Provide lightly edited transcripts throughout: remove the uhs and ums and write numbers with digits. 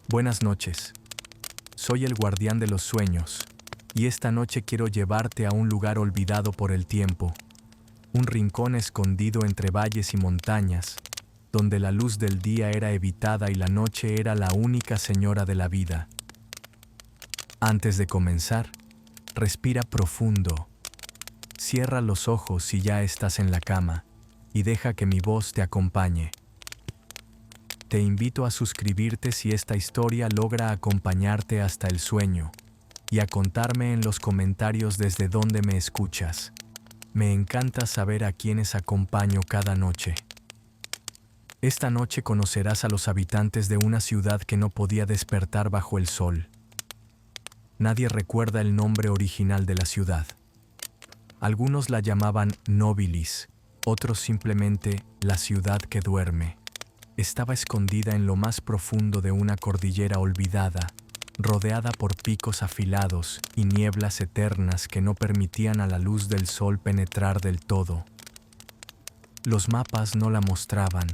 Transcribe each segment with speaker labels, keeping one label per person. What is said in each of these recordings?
Speaker 1: Buenas noches. Soy el guardián de los sueños, y esta noche quiero llevarte a un lugar olvidado por el tiempo, un rincón escondido entre valles y montañas, donde la luz del día era evitada y la noche era la única señora de la vida. Antes de comenzar, respira profundo. Cierra los ojos si ya estás en la cama, y deja que mi voz te acompañe. Te invito a suscribirte si esta historia logra acompañarte hasta el sueño, y a contarme en los comentarios desde dónde me escuchas. Me encanta saber a quiénes acompaño cada noche. Esta noche conocerás a los habitantes de una ciudad que no podía despertar bajo el sol. Nadie recuerda el nombre original de la ciudad. Algunos la llamaban Nobilis, otros simplemente la ciudad que duerme. Estaba escondida en lo más profundo de una cordillera olvidada, rodeada por picos afilados y nieblas eternas que no permitían a la luz del sol penetrar del todo. Los mapas no la mostraban.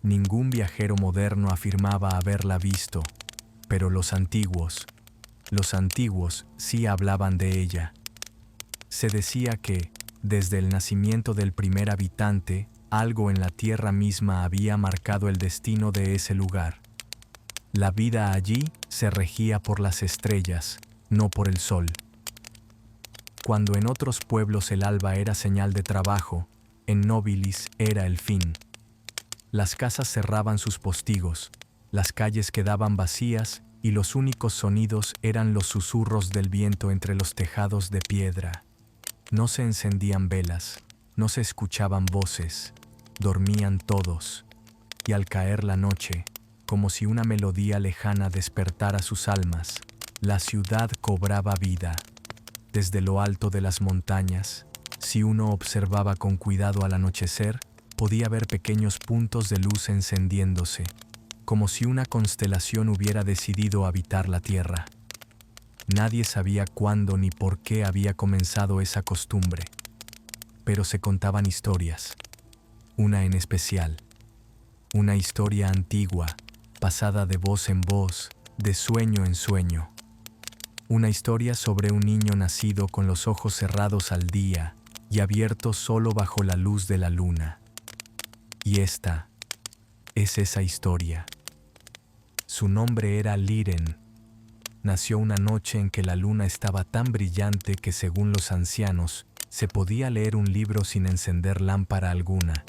Speaker 1: Ningún viajero moderno afirmaba haberla visto, pero los antiguos sí hablaban de ella. Se decía que, desde el nacimiento del primer habitante, algo en la tierra misma había marcado el destino de ese lugar. La vida allí se regía por las estrellas, no por el sol. Cuando en otros pueblos el alba era señal de trabajo, en Nobilis era el fin. Las casas cerraban sus postigos, las calles quedaban vacías y los únicos sonidos eran los susurros del viento entre los tejados de piedra. No se encendían velas, no se escuchaban voces, dormían todos, y al caer la noche, como si una melodía lejana despertara sus almas, la ciudad cobraba vida. Desde lo alto de las montañas, si uno observaba con cuidado al anochecer, podía ver pequeños puntos de luz encendiéndose, como si una constelación hubiera decidido habitar la tierra. Nadie sabía cuándo ni por qué había comenzado esa costumbre, pero se contaban historias. Una en especial, una historia antigua, pasada de voz en voz, de sueño en sueño. Una historia sobre un niño nacido con los ojos cerrados al día y abiertos solo bajo la luz de la luna. Y esta es esa historia. Su nombre era Liren. Nació una noche en que la luna estaba tan brillante que, según los ancianos, se podía leer un libro sin encender lámpara alguna.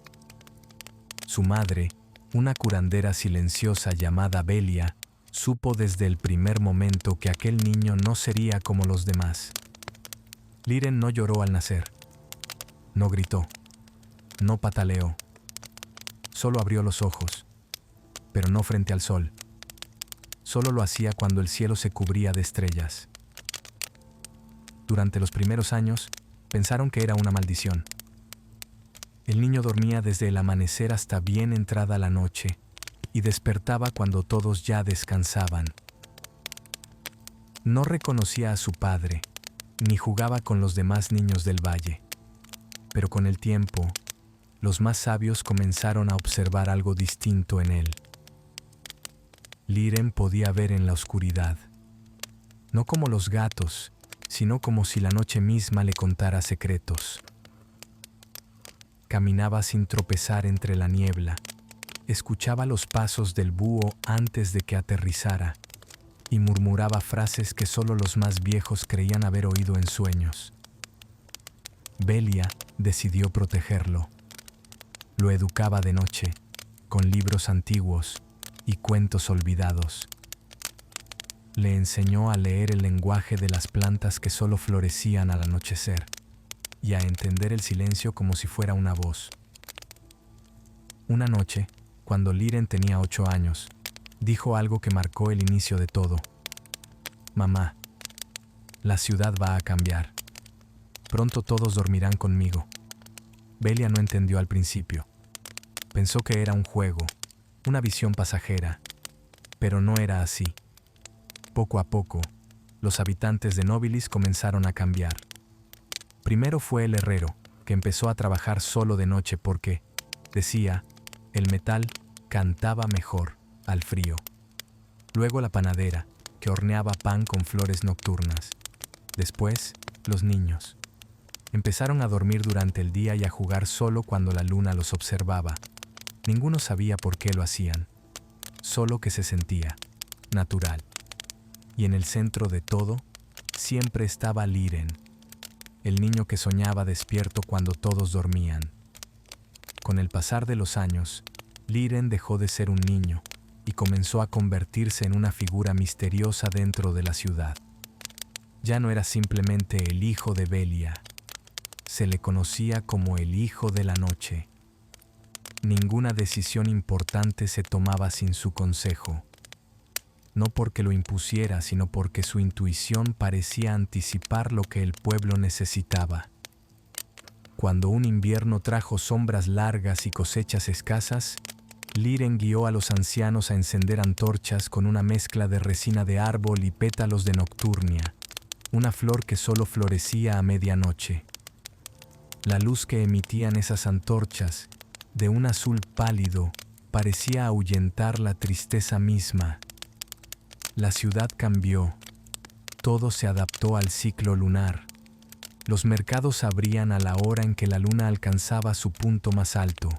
Speaker 1: Su madre, una curandera silenciosa llamada Belia, supo desde el primer momento que aquel niño no sería como los demás. Liren no lloró al nacer, no gritó, no pataleó, solo abrió los ojos, pero no frente al sol. Solo lo hacía cuando el cielo se cubría de estrellas. Durante los primeros años, pensaron que era una maldición. El niño dormía desde el amanecer hasta bien entrada la noche y despertaba cuando todos ya descansaban. No reconocía a su padre, ni jugaba con los demás niños del valle. Pero con el tiempo, los más sabios comenzaron a observar algo distinto en él. Liren podía ver en la oscuridad, no como los gatos, sino como si la noche misma le contara secretos. Caminaba sin tropezar entre la niebla, escuchaba los pasos del búho antes de que aterrizara y murmuraba frases que solo los más viejos creían haber oído en sueños. Belia decidió protegerlo. Lo educaba de noche, con libros antiguos y cuentos olvidados. Le enseñó a leer el lenguaje de las plantas que solo florecían al anochecer y a entender el silencio como si fuera una voz. Una noche, cuando Liren tenía 8 años, dijo algo que marcó el inicio de todo. «Mamá, la ciudad va a cambiar. Pronto todos dormirán conmigo». Belia no entendió al principio. Pensó que era un juego, una visión pasajera, pero no era así. Poco a poco, los habitantes de Nobilis comenzaron a cambiar. Primero fue el herrero, que empezó a trabajar solo de noche porque, decía, el metal cantaba mejor al frío. Luego la panadera, que horneaba pan con flores nocturnas. Después, los niños. Empezaron a dormir durante el día y a jugar solo cuando la luna los observaba. Ninguno sabía por qué lo hacían, solo que se sentía natural. Y en el centro de todo, siempre estaba Liren, el niño que soñaba despierto cuando todos dormían. Con el pasar de los años, Liren dejó de ser un niño y comenzó a convertirse en una figura misteriosa dentro de la ciudad. Ya no era simplemente el hijo de Velia, se le conocía como el hijo de la noche. Ninguna decisión importante se tomaba sin su consejo. No porque lo impusiera, sino porque su intuición parecía anticipar lo que el pueblo necesitaba. Cuando un invierno trajo sombras largas y cosechas escasas, Liren guió a los ancianos a encender antorchas con una mezcla de resina de árbol y pétalos de nocturnia, una flor que solo florecía a medianoche. La luz que emitían esas antorchas, de un azul pálido, parecía ahuyentar la tristeza misma. La ciudad cambió. Todo se adaptó al ciclo lunar. Los mercados abrían a la hora en que la luna alcanzaba su punto más alto.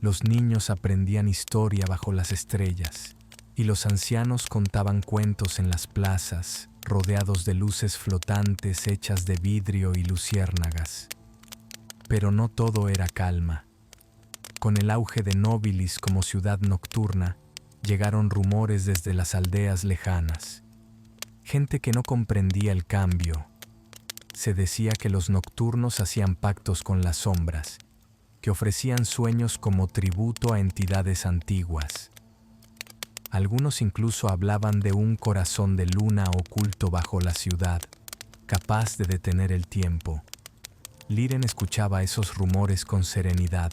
Speaker 1: Los niños aprendían historia bajo las estrellas, y los ancianos contaban cuentos en las plazas, rodeados de luces flotantes hechas de vidrio y luciérnagas. Pero no todo era calma. Con el auge de Nobilis como ciudad nocturna, llegaron rumores desde las aldeas lejanas. Gente que no comprendía el cambio. Se decía que los nocturnos hacían pactos con las sombras, que ofrecían sueños como tributo a entidades antiguas. Algunos incluso hablaban de un corazón de luna oculto bajo la ciudad, capaz de detener el tiempo. Liren escuchaba esos rumores con serenidad.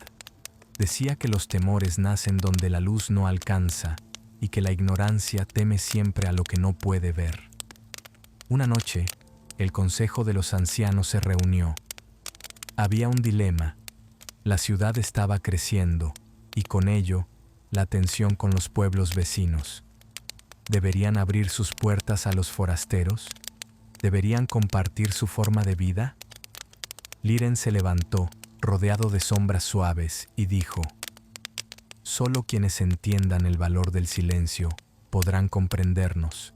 Speaker 1: Decía que los temores nacen donde la luz no alcanza y que la ignorancia teme siempre a lo que no puede ver. Una noche, el consejo de los ancianos se reunió. Había un dilema. La ciudad estaba creciendo y con ello, la tensión con los pueblos vecinos. ¿Deberían abrir sus puertas a los forasteros? ¿Deberían compartir su forma de vida? Liren se levantó, rodeado de sombras suaves, y dijo: «Solo quienes entiendan el valor del silencio podrán comprendernos.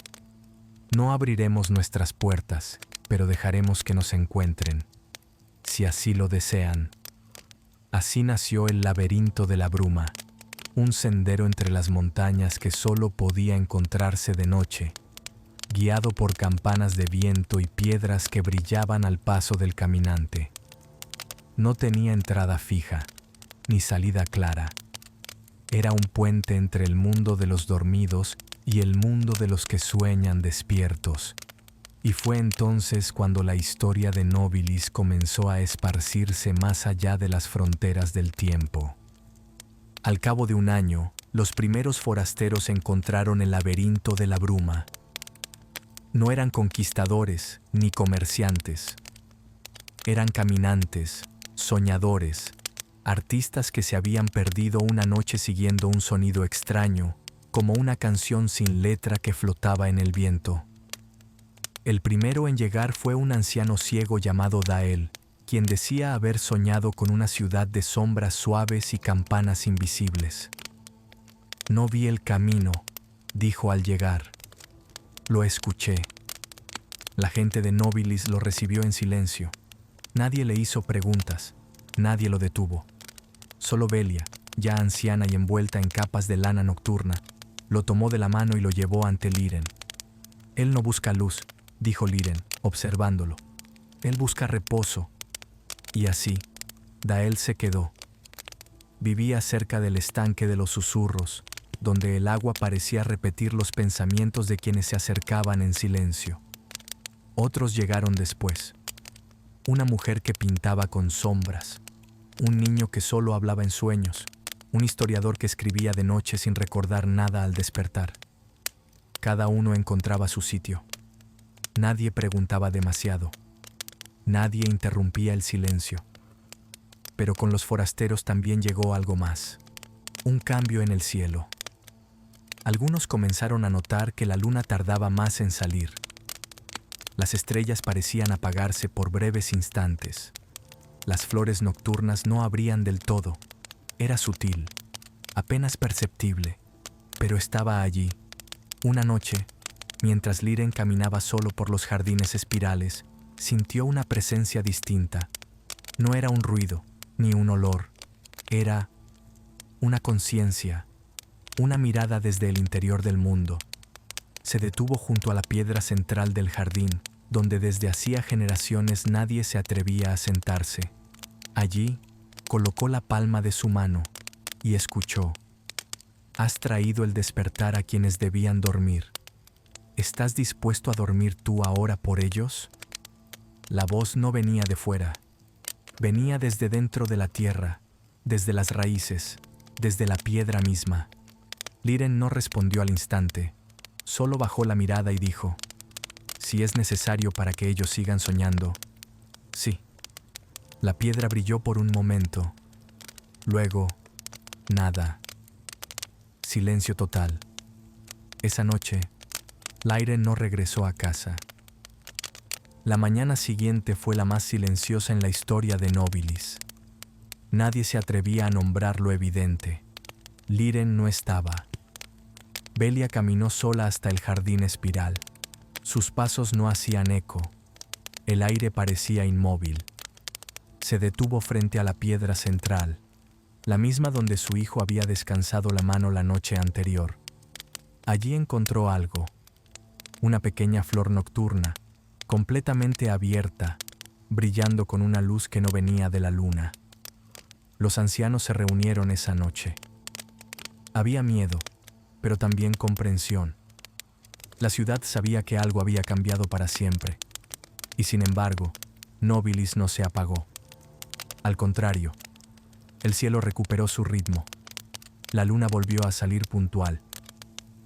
Speaker 1: No abriremos nuestras puertas, pero dejaremos que nos encuentren, si así lo desean». Así nació el laberinto de la bruma, un sendero entre las montañas que solo podía encontrarse de noche, guiado por campanas de viento y piedras que brillaban al paso del caminante. No tenía entrada fija, ni salida clara. Era un puente entre el mundo de los dormidos y el mundo de los que sueñan despiertos. Y fue entonces cuando la historia de Nobilis comenzó a esparcirse más allá de las fronteras del tiempo. Al cabo de un año, los primeros forasteros encontraron el laberinto de la bruma. No eran conquistadores ni comerciantes. Eran caminantes, soñadores, artistas que se habían perdido una noche siguiendo un sonido extraño, como una canción sin letra que flotaba en el viento. El primero en llegar fue un anciano ciego llamado Dael, quien decía haber soñado con una ciudad de sombras suaves y campanas invisibles. «No vi el camino», dijo al llegar. «Lo escuché». La gente de Nobilis lo recibió en silencio. Nadie le hizo preguntas, nadie lo detuvo. Solo Velia, ya anciana y envuelta en capas de lana nocturna, lo tomó de la mano y lo llevó ante Liren. «Él no busca luz», dijo Liren, observándolo. «Él busca reposo». Y así, Dael se quedó. Vivía cerca del estanque de los susurros, donde el agua parecía repetir los pensamientos de quienes se acercaban en silencio. Otros llegaron después. Una mujer que pintaba con sombras, un niño que solo hablaba en sueños, un historiador que escribía de noche sin recordar nada al despertar. Cada uno encontraba su sitio. Nadie preguntaba demasiado. Nadie interrumpía el silencio. Pero con los forasteros también llegó algo más. Un cambio en el cielo. Algunos comenzaron a notar que la luna tardaba más en salir. Las estrellas parecían apagarse por breves instantes. Las flores nocturnas no abrían del todo. Era sutil, apenas perceptible, pero estaba allí. Una noche, mientras Liren caminaba solo por los jardines espirales, sintió una presencia distinta. No era un ruido, ni un olor. Era una conciencia, una mirada desde el interior del mundo. Se detuvo junto a la piedra central del jardín, donde desde hacía generaciones nadie se atrevía a sentarse. Allí, colocó la palma de su mano y escuchó. Has traído el despertar a quienes debían dormir. ¿Estás dispuesto a dormir tú ahora por ellos? La voz no venía de fuera. Venía desde dentro de la tierra, desde las raíces, desde la piedra misma. Liren no respondió al instante, solo bajó la mirada y dijo, si es necesario para que ellos sigan soñando. Sí. La piedra brilló por un momento. Luego, nada. Silencio total. Esa noche, Liren no regresó a casa. La mañana siguiente fue la más silenciosa en la historia de Nobilis. Nadie se atrevía a nombrar lo evidente. Liren no estaba. Velia caminó sola hasta el jardín espiral. Sus pasos no hacían eco. El aire parecía inmóvil. Se detuvo frente a la piedra central, la misma donde su hijo había descansado la mano la noche anterior. Allí encontró algo, una pequeña flor nocturna, completamente abierta, brillando con una luz que no venía de la luna. Los ancianos se reunieron esa noche. Había miedo, pero también comprensión. La ciudad sabía que algo había cambiado para siempre, y sin embargo, Nobilis no se apagó. Al contrario, el cielo recuperó su ritmo. La luna volvió a salir puntual.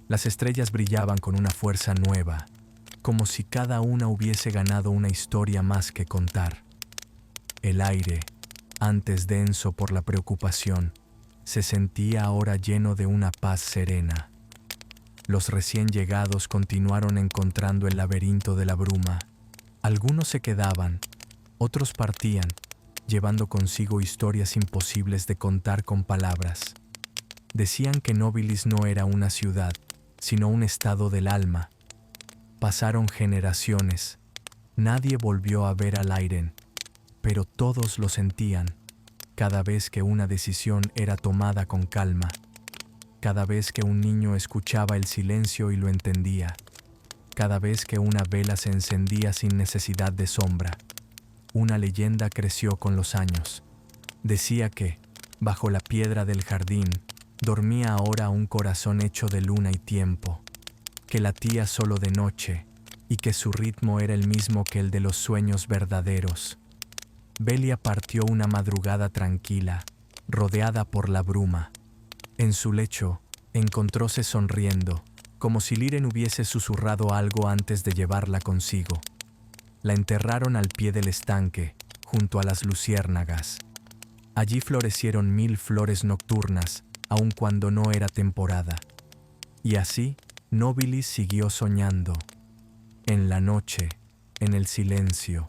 Speaker 1: Las estrellas brillaban con una fuerza nueva, como si cada una hubiese ganado una historia más que contar. El aire, antes denso por la preocupación, se sentía ahora lleno de una paz serena. Los recién llegados continuaron encontrando el laberinto de la bruma. Algunos se quedaban, otros partían, llevando consigo historias imposibles de contar con palabras. Decían que Nobilis no era una ciudad, sino un estado del alma. Pasaron generaciones. Nadie volvió a ver a Liren, pero todos lo sentían, cada vez que una decisión era tomada con calma, cada vez que un niño escuchaba el silencio y lo entendía, cada vez que una vela se encendía sin necesidad de sombra. Una leyenda creció con los años. Decía que, bajo la piedra del jardín, dormía ahora un corazón hecho de luna y tiempo, que latía solo de noche y que su ritmo era el mismo que el de los sueños verdaderos. Velia partió una madrugada tranquila, rodeada por la bruma. En su lecho, encontróse sonriendo, como si Liren hubiese susurrado algo antes de llevarla consigo. La enterraron al pie del estanque, junto a las luciérnagas. Allí florecieron 1000 flores nocturnas, aun cuando no era temporada. Y así, Nobilis siguió soñando. En la noche, en el silencio,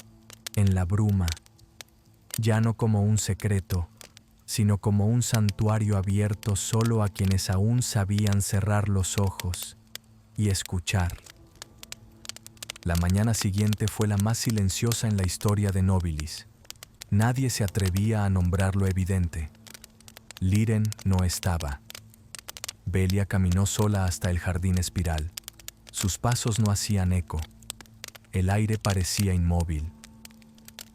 Speaker 1: en la bruma. Ya no como un secreto, sino como un santuario abierto solo a quienes aún sabían cerrar los ojos y escuchar. La mañana siguiente fue la más silenciosa en la historia de Nobilis. Nadie se atrevía a nombrar lo evidente. Liren no estaba. Velia caminó sola hasta el jardín espiral. Sus pasos no hacían eco. El aire parecía inmóvil.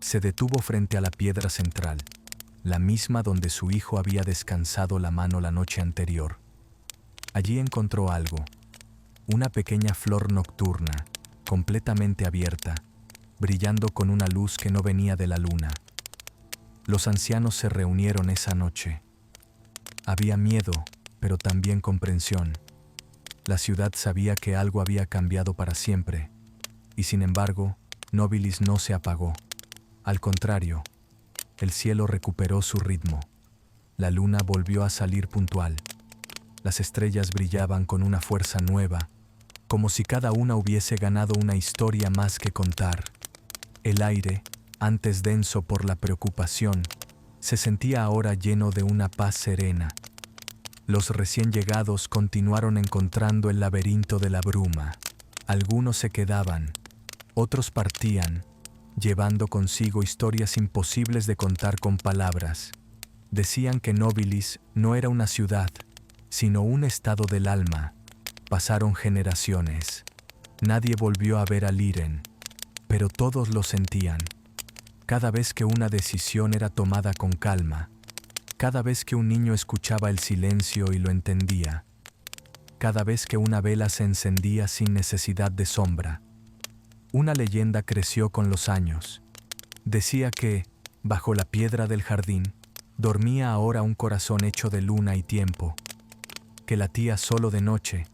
Speaker 1: Se detuvo frente a la piedra central, la misma donde su hijo había descansado la mano la noche anterior. Allí encontró algo, una pequeña flor nocturna, completamente abierta, brillando con una luz que no venía de la luna. Los ancianos se reunieron esa noche. Había miedo, pero también comprensión. La ciudad sabía que algo había cambiado para siempre, y sin embargo, Nobilis no se apagó. Al contrario, el cielo recuperó su ritmo. La luna volvió a salir puntual. Las estrellas brillaban con una fuerza nueva, como si cada una hubiese ganado una historia más que contar. El aire, antes denso por la preocupación, se sentía ahora lleno de una paz serena. Los recién llegados continuaron encontrando el laberinto de la bruma. Algunos se quedaban, otros partían, llevando consigo historias imposibles de contar con palabras. Decían que Nobilis no era una ciudad, sino un estado del alma. Pasaron generaciones. Nadie volvió a ver a Liren, pero todos lo sentían. Cada vez que una decisión era tomada con calma, cada vez que un niño escuchaba el silencio y lo entendía, cada vez que una vela se encendía sin necesidad de sombra. Una leyenda creció con los años. Decía que, bajo la piedra del jardín, dormía ahora un corazón hecho de luna y tiempo, que latía solo de noche,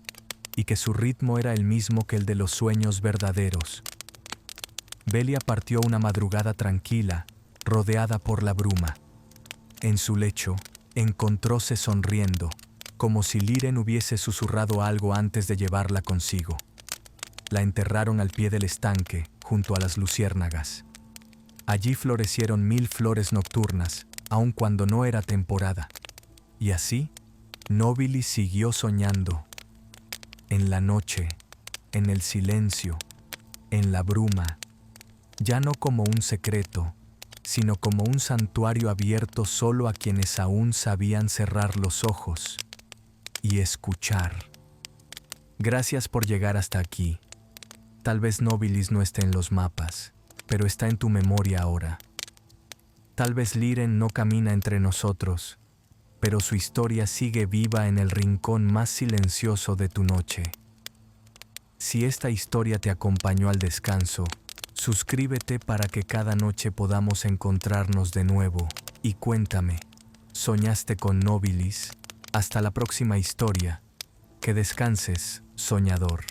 Speaker 1: y que su ritmo era el mismo que el de los sueños verdaderos. Velia partió una madrugada tranquila, rodeada por la bruma. En su lecho, encontróse sonriendo, como si Liren hubiese susurrado algo antes de llevarla consigo. La enterraron al pie del estanque, junto a las luciérnagas. Allí florecieron 1000 flores nocturnas, aun cuando no era temporada. Y así, Nobilis siguió soñando. En la noche, en el silencio, en la bruma, ya no como un secreto, sino como un santuario abierto solo a quienes aún sabían cerrar los ojos y escuchar. Gracias por llegar hasta aquí. Tal vez Nobilis no esté en los mapas, pero está en tu memoria ahora. Tal vez Liren no camina entre nosotros, pero su historia sigue viva en el rincón más silencioso de tu noche. Si esta historia te acompañó al descanso, suscríbete para que cada noche podamos encontrarnos de nuevo. Y cuéntame, ¿soñaste con Nobilis? Hasta la próxima historia. Que descanses, soñador.